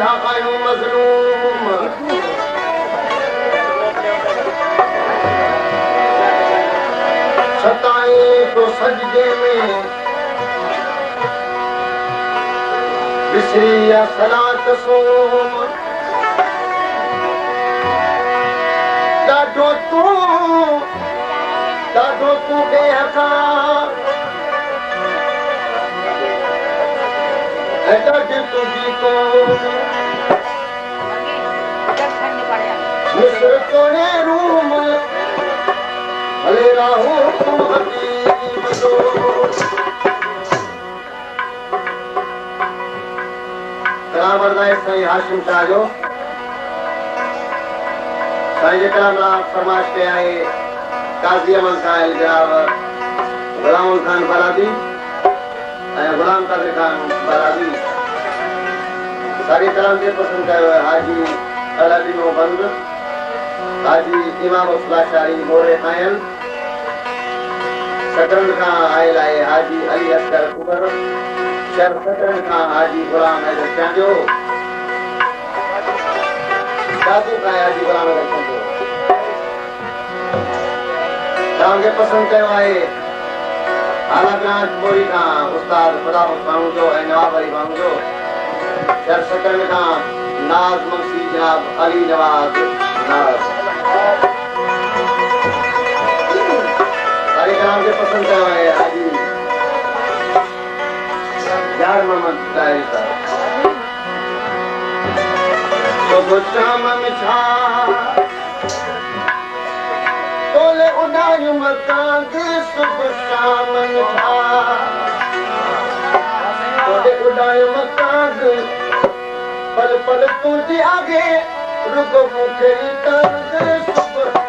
वेठा आहियूं मज़लूम सताईं तो सजदे में विसरी या सलात सोम ॾाढो तूं बेहका ऐं ॾाढी तुंहिंजी क़ौम मिस्र तोड़े रूम हले राहू तुम हबीब दो कलाम अर्ज़ साईं हाशिम शाह जो साईं जे कलाम लाइ फरमाइश कई आहे काज़ी अमन साहिब जनाब गुलाम खान बरादी ऐं गुलाम कादिर खान बरादी सारी कलाम खे पसंदि कयो आहे हाजी अलादीनो बंद हाजी इमाम उसलाशारी मोरे आयल सकरंद खां आयल आहे हाजी अली अस्कर कुबर शहर सकरंद खां हाजी गुलाम हैदर चांजो दादू खां हाजी गुलाम हैदर चांजो तव्हांखे पसंदि कयो आहे आलागंज बोरी खां उस्ताद ख़ुदावंद माण्हू जो ऐं नवाब अली माण्हू जो शहर सकरंद खां नाज़ मुंशी जनाब अली नवाज़ नाज़ सारी कलाम खे पसंदि कयो आहे हाजी यार मोहम्मद ताहिर साहब सुबुह शाम में छा तोले उॾायूं मकान सुबुह शाम में छा तोले उॾायूं मकान पल पल तुंहिंजे आगे रुगो मूंखे तंग सुबुह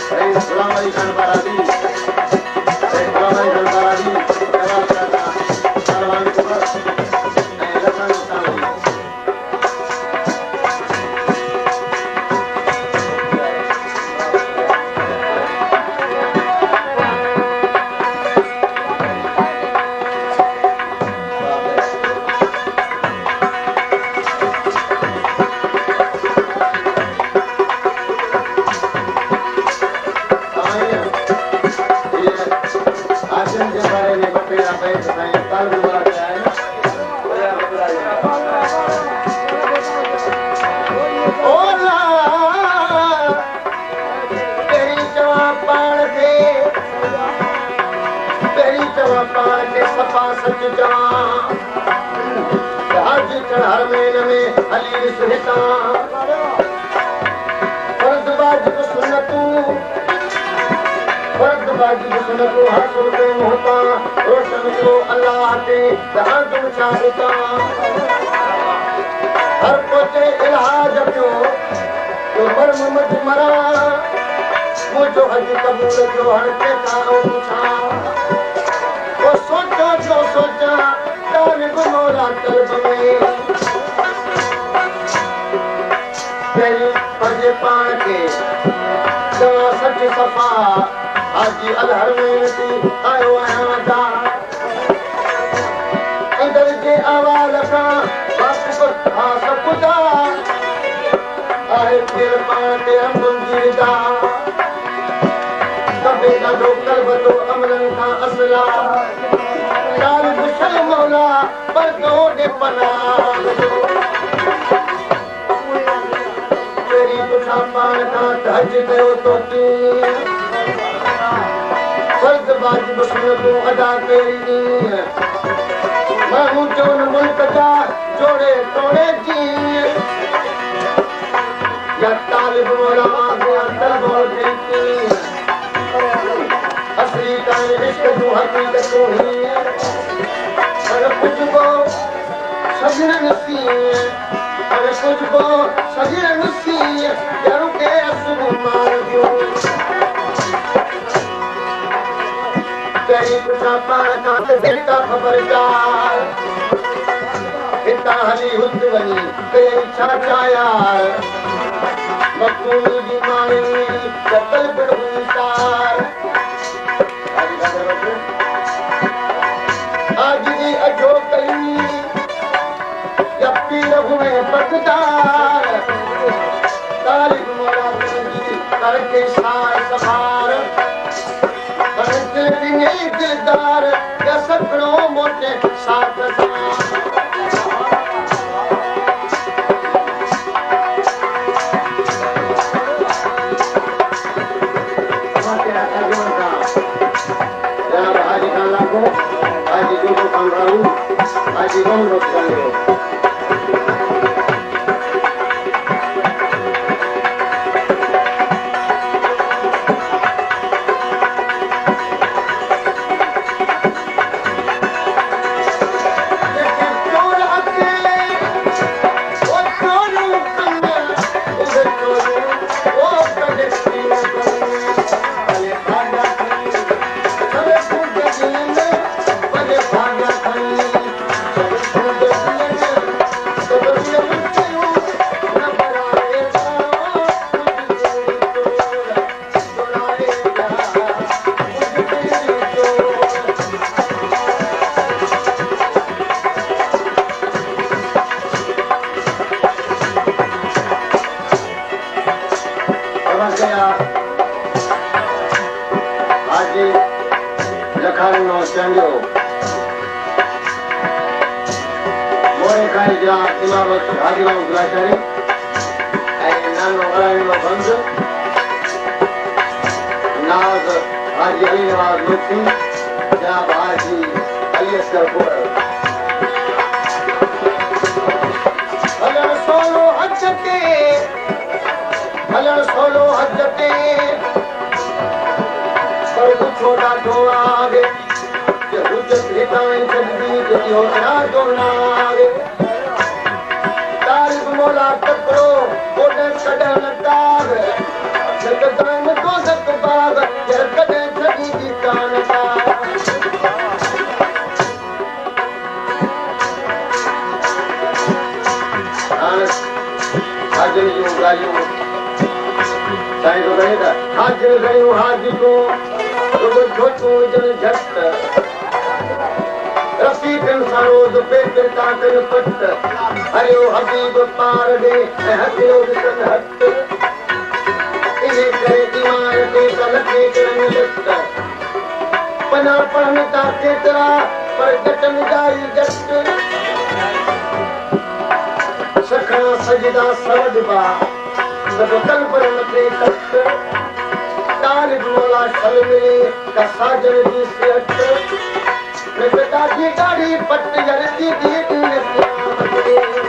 गुलाम अली खान बारादी गुलाम अली खान बारादी जवाब करता सलमान कुबर लखन साहब हर पोते इलाज पियो जो मर्म मत मरा मुझो हज कबूल जो हर के तारो पूछा वो सोचा तालिब मौला कल्ब में तेरी पंजे पान के दवा सच सफा हाजी अलहर में थी आयो आया दा अंदर के आवाज का बाप को खास खुदा आए फिर पाते हम गुंजीदा कभी ना दो कल्ब तो अमरन का असला काल गुशल मौला पर दो पना तेरी तुझा पान का धज करो तो फर्द वाजिब सुन्नत अदा करी माण्हू चवन मुल्क जा जोड़े तोड़े जी या तालिब मौला या तलबो थी असली कान इश्क जो हकीकत ही पर कुछ को सजन नसी पर कुछ को सजन नसी यारों के असुब मार दियो तेरी कुछा पाना बेटा खबरदार इतना हली हुद बनी तेरी चाचा यार मकूनी जी मानी कतल बिड़ुतार आज जी अजो कली यप्पी रघुए पकदार तालिब मौला जी करके सार सफार दिलदार या सपनों मोटे साथ हाजी खान लाखो हाजी जो खान राहू हाजी गम रोक हाजी अली नवाज मुफ्ती जनाब हाजी अली असगर कुबर हलण सोलो हज ते पर कुछो ॾाढो आगे जे हुजत हितां छॾी त इहो ॾाढो नागे तारीफ़ मौला तकड़ो ओॾे कढण दाग जगदान दोज़ख गयूं हाजियूं रुगो छोटूं जन झट रफ़ीकनि सां रोज़ पेट था कनि पट हरियो हबीब पार ॾे ऐं हथियो ॾिसनि हथ इने करे ईमान ते त लखे करनि लट पना पढ़नि था केतिरा पर घटनि जाई जट सखणा सजदा सवडबा सभु कल पर मथे कट तालिब मौला शल मिले का साजन जी सिहट ॾाढी ॾाढी पट जड़ती दी